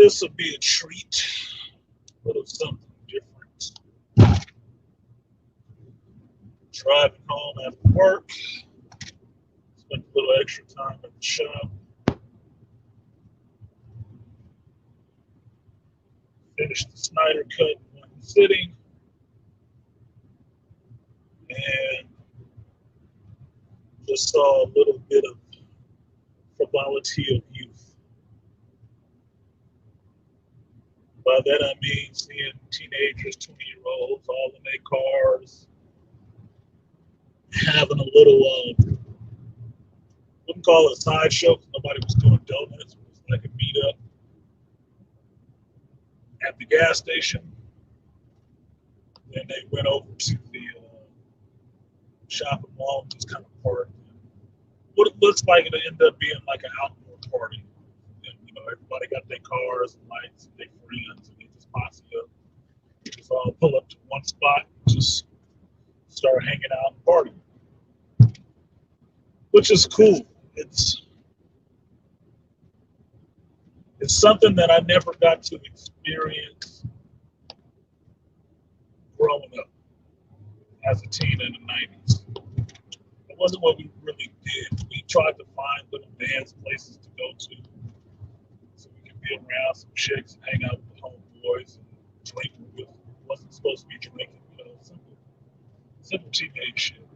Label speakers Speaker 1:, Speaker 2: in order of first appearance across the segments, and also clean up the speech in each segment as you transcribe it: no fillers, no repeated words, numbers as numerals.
Speaker 1: this will be a treat, a little something different. Driving home after work, spent a little extra time at the shop, finished the Snyder cut in one sitting, and just saw a little bit of frivolity of youth. By that I mean seeing teenagers, 20-year-olds, all in their cars, having a little, wouldn't call it a sideshow because nobody was doing donuts. It was like a meetup at the gas station. Then they went over to the shopping mall and just kind of parked. What it looks like, it'll end up being like an outdoor party. And, everybody got their cars and lights and their friends, and they just posse up. Just all pull up to one spot and just start hanging out and partying, which is cool. It's something that I never got to experience growing up as a teen in the 90s. It wasn't what we really did. We tried to find little dance places to go to so we could be around some chicks and hang out with the homeboys and drink. It wasn't supposed to be drinking, simple teenage shit.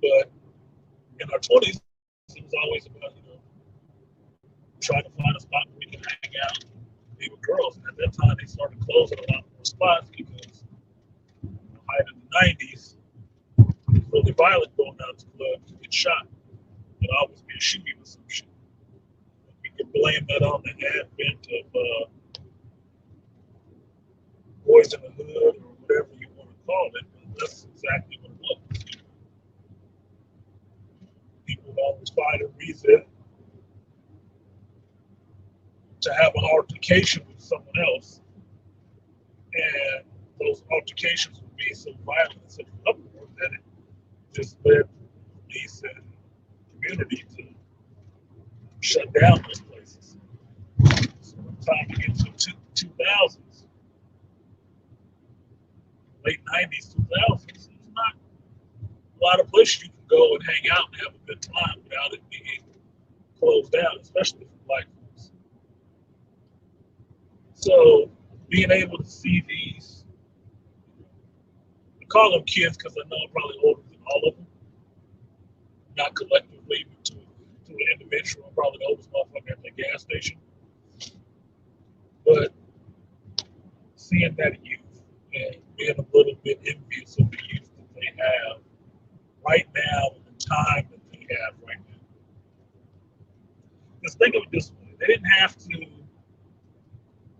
Speaker 1: But in our 20s, it was always about, trying to find a spot where we can hang out and be with girls. And at that time, they started closing a lot more spots because in the height of the 90s, it was really violent going out to clubs to get shot. There'd always be a shooting or some shit. You can blame that on the advent of Boys in the Hood or whatever you want to call it. But that's exactly what it was. People would always find a reason to have an altercation with someone else, and those altercations would be so violent and such uproar that it just led police and community to shut down those places. So by the time you get to the 2000s, late 90s, 2000s, there's not a lot of places you can go and hang out and have a good time without it being closed down, especially for black folks. So being able to see these, I call them kids because I know I'm probably older than all of them, not collectively, but to an individual, I'm probably the oldest motherfucker at the gas station. But seeing that youth and being a little bit envious of the youth that they have right now and the time that they have right now. Because think of it this way, they didn't have to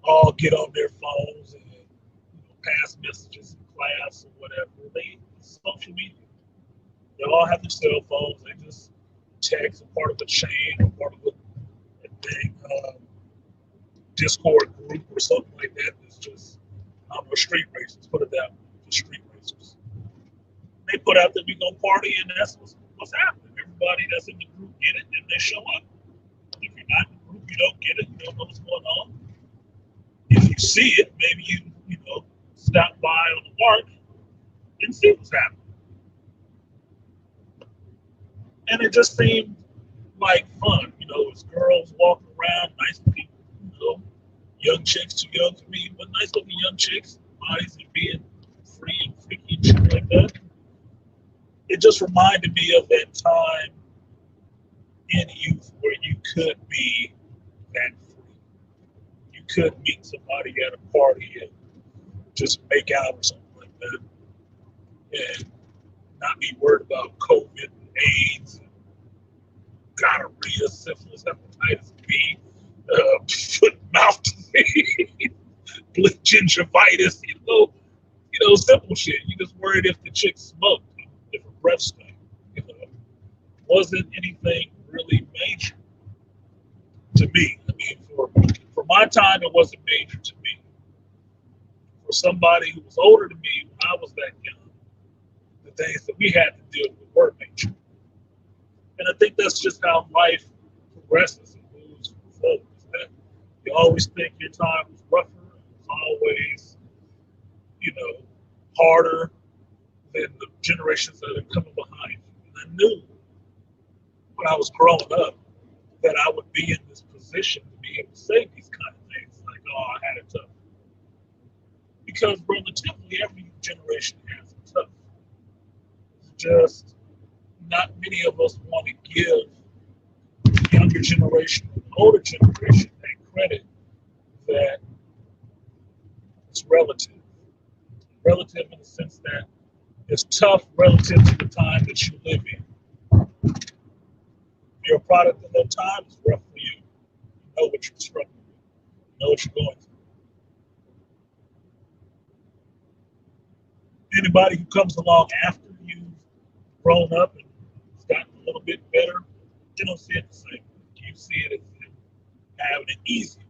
Speaker 1: all get on their phones and pass messages in class or whatever. They social media. They all have their cell phones. They just text, a part of a chain or part of a thing, Discord group or something like that. It's just street racers. Put it that way, just street racers. They put out that we gonna party, and that's what's happening. Everybody that's in the group get it, and they show up. If you're not in the group, you don't get it. You don't know what's going on. If you see it, maybe you stop by on the park and see what's happening. And it just seemed like fun. It's girls walking around, nice people, young chicks, too young for me, but nice looking young chicks, bodies and being free and freaky and shit like that. It just reminded me of that time in youth where you could be that free. You could meet somebody at a party and just make out or something like that, and not be worried about COVID and AIDS, and gonorrhea, syphilis, hepatitis B, foot and mouth disease, gingivitis, simple shit. You just worried if the chick smoked, if her breath stank. Wasn't anything really major to me. I mean, for my time, it wasn't major to me. For somebody who was older than me when I was that young, the things that we had to deal with were major. And I think that's just how life progresses and moves forward. That You always think your time was rougher. It was always, you know, harder than the generations that are coming behind you. And I knew when I was growing up that I would be in this position to be able to say these kind of things, like, "Oh, I had it tough." Because relatively every generation has it tough. It's just not many of us want to give the younger generation or the older generation that credit that it's relative. Relative in the sense that it's tough relative to the time that you live in. If you're a product of that time, it's rough for you. You know what you're struggling with. You know what you're going through. Anybody who comes along after you've grown up and it's gotten a little bit better, you don't see it the same. You see it as having it easy.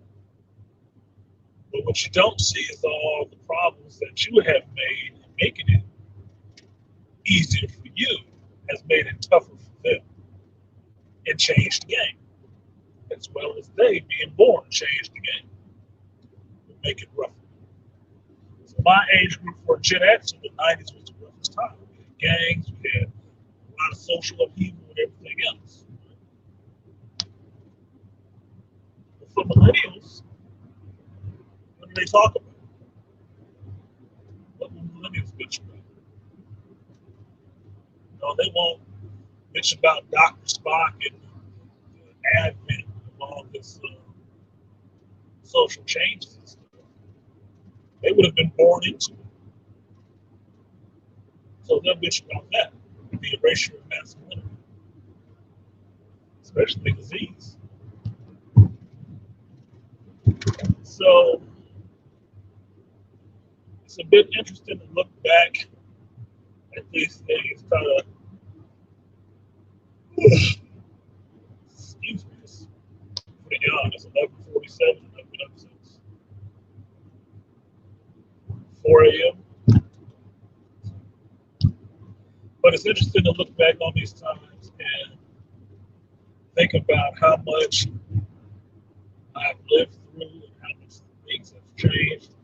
Speaker 1: But what you don't see is all the problems that you have made, and making it easier for you has made it tougher for them and changed the game. As well as they being born changed the game and make it rougher. So my age group for Gen X in the 90s was the roughest time. We had gangs, we had a lot of social upheaval and everything else. But for millennials, what do they talk about? What will millennials bitch about? No, they won't bitch about Dr. Spock and the advent of all this social changes and stuff. They would have been born into it. So they'll bitch about that. The erasure of masculinity, especially disease. So it's a bit interesting to look back at these things, kind of, excuse me, it's pretty young. It's 11:47. I've been up since 4 a.m. But it's interesting to look back on these times and think about how much I've lived through and how much things have changed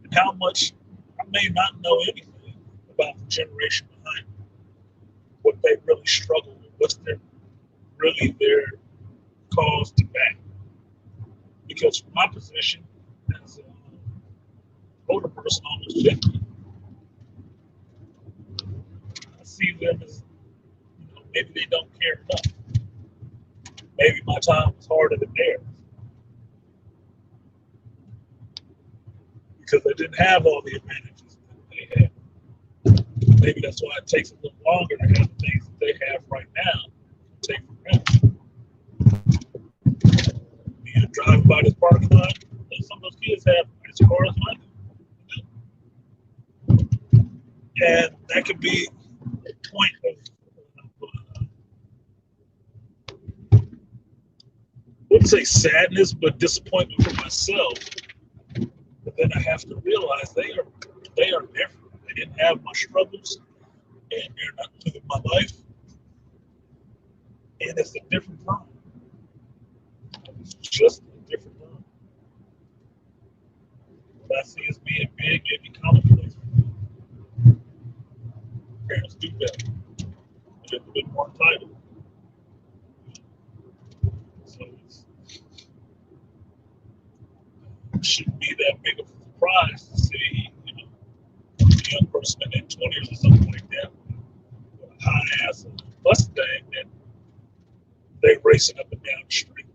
Speaker 1: and how much I may not know anything about the generation behind me, what they really struggle with, what's their cause to back. Because from my position as an older person, almost 50, I see them as, maybe they don't care enough. Maybe my time was harder than theirs because they didn't have all the advantages that they had. Maybe that's why it takes a little longer to have the things that they have right now take for granted. You're driving by this parking lot, and some of those kids have nicer cars than I do. And that could be a point of, I wouldn't say sadness, but disappointment for myself. But then I have to realize they are different. They didn't have my struggles, and they're not living my life. And it's a different time. It's just a different time. What I see as being big, maybe commonplace. Parents do that. They're a bit more entitled. So it shouldn't be that big of a surprise to see, a young person in their 20s or something like that with a high ass and a Mustang that they racing up and down the street.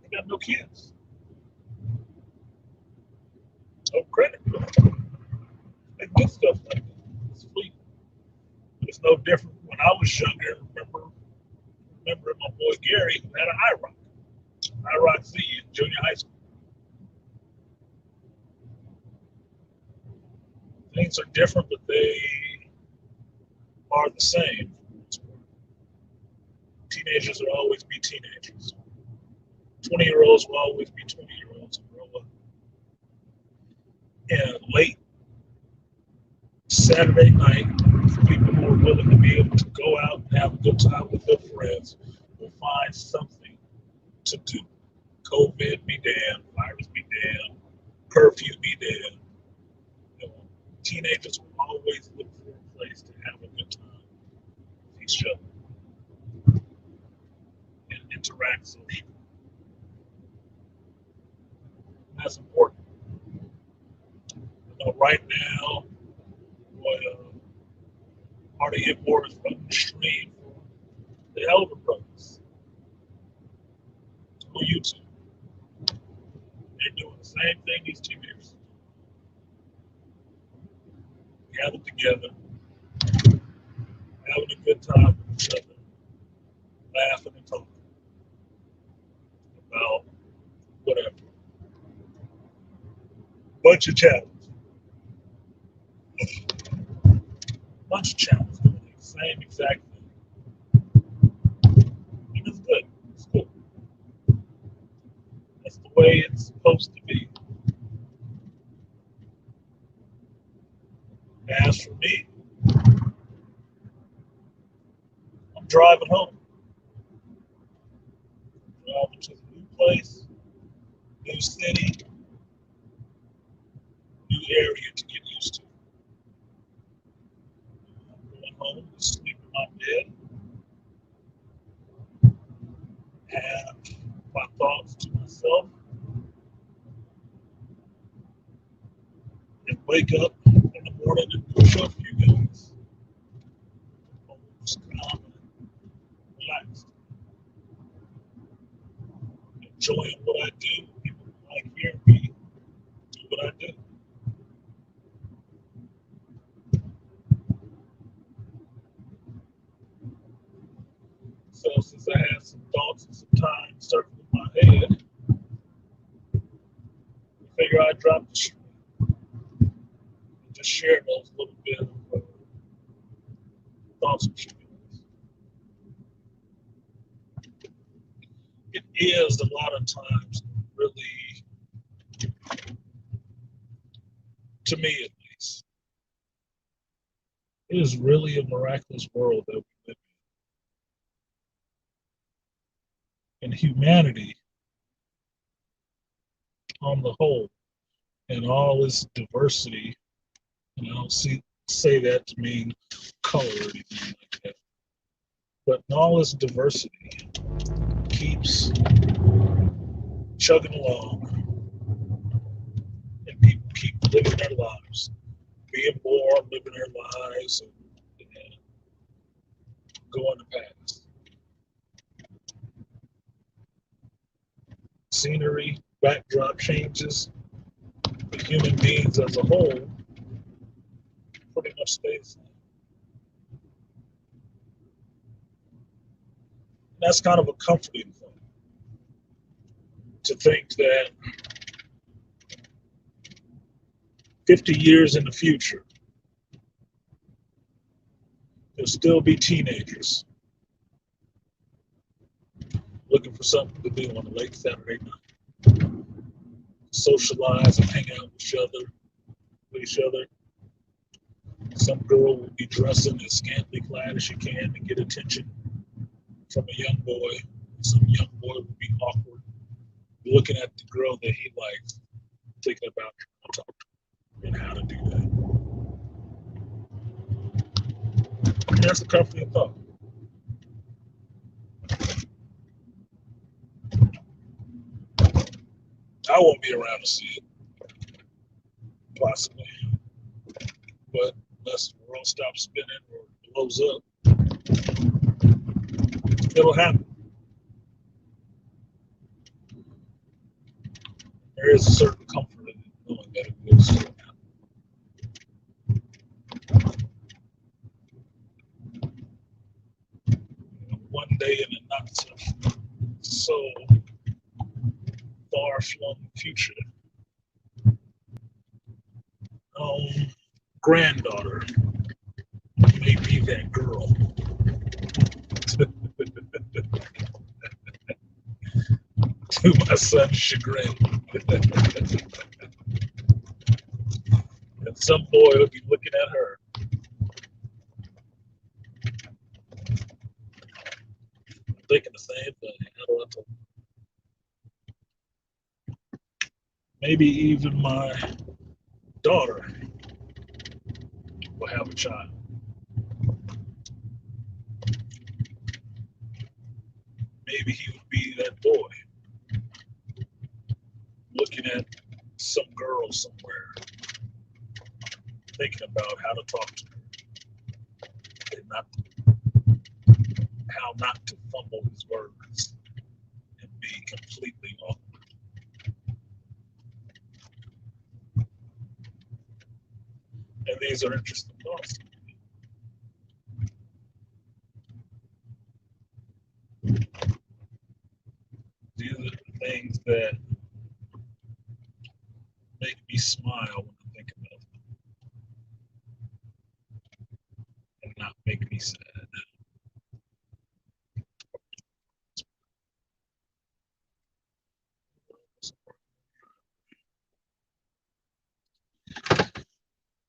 Speaker 1: They got no kids. No credit. They do stuff like that. It's fleet. It's no different when I was younger. Remember my boy Gary who had an IROC Z in junior high school. Things are different, but they are the same. Teenagers will always be teenagers. 20-year-olds will always be 20-year-olds and grow up. And late Saturday night, for people who are willing to be able to go out and have a good time with their friends, will find something to do. COVID be damned, virus be damned, curfew be damned. You know, teenagers will always look for a place to have a good time with each other and interact socially. That's important. You know, right now, boy, part of it more is running the stream for the elder brothers on YouTube. They're doing the same thing these teenagers gathered together, having a good time with each other, laughing and talking about whatever. Bunch of challenges. Bunch of challenges doing the same exact thing. And it's good. It's good. That's the way it's supposed to be. As for me, I'm driving home. Driving to the new place, new city, new area to get used to. I'm going home to sleep in my bed, have my thoughts to myself, and wake up in the morning and do a show for you guys. Just calm and relaxed. Enjoying what I do. People like hearing me do what I do. So since I had some thoughts and some time circling in my head, I figure I'd drop the stream and just share those little bit of thoughts with you guys. It is a lot of times really, to me at least, it is really a miraculous world that we live in. And humanity on the whole, and all its diversity, and I don't say that to mean color or anything like that, but in all its diversity keeps chugging along, and people keep living their lives, being born, living their lives, and going to pass. Scenery, backdrop changes, but human beings as a whole pretty much stays. That's kind of a comforting thing to think that 50 years in the future, there'll still be teenagers looking for something to do on a late Saturday night, socialize and hang out with each other. Some girl will be dressing as scantily clad as she can to get attention from a young boy. Some young boy will be awkward, looking at the girl that he likes, thinking about how to talk to her and how to do that. And that's a comforting thought. I won't be around to see it, possibly. But unless the world stops spinning or blows up, it'll happen. There is a certain comfort in it, knowing that it will still happen. One day in a not so far flung future, granddaughter may be that girl. To my son's chagrin. And some boy will be looking at her, thinking the same thing. How do I talk? maybe even my daughter will have a child. Maybe he would be that boy looking at some girl somewhere, thinking about how to talk to her and not how not to fumble his words and be completely off. And these are interesting thoughts. These are the things that make me smile when I think about them and not make me sad.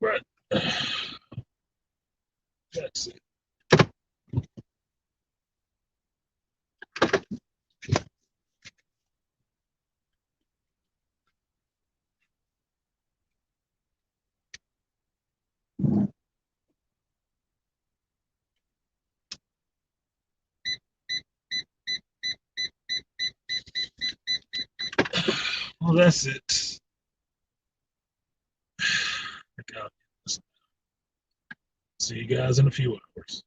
Speaker 1: But that's it. Well, that's it. See you guys in a few hours.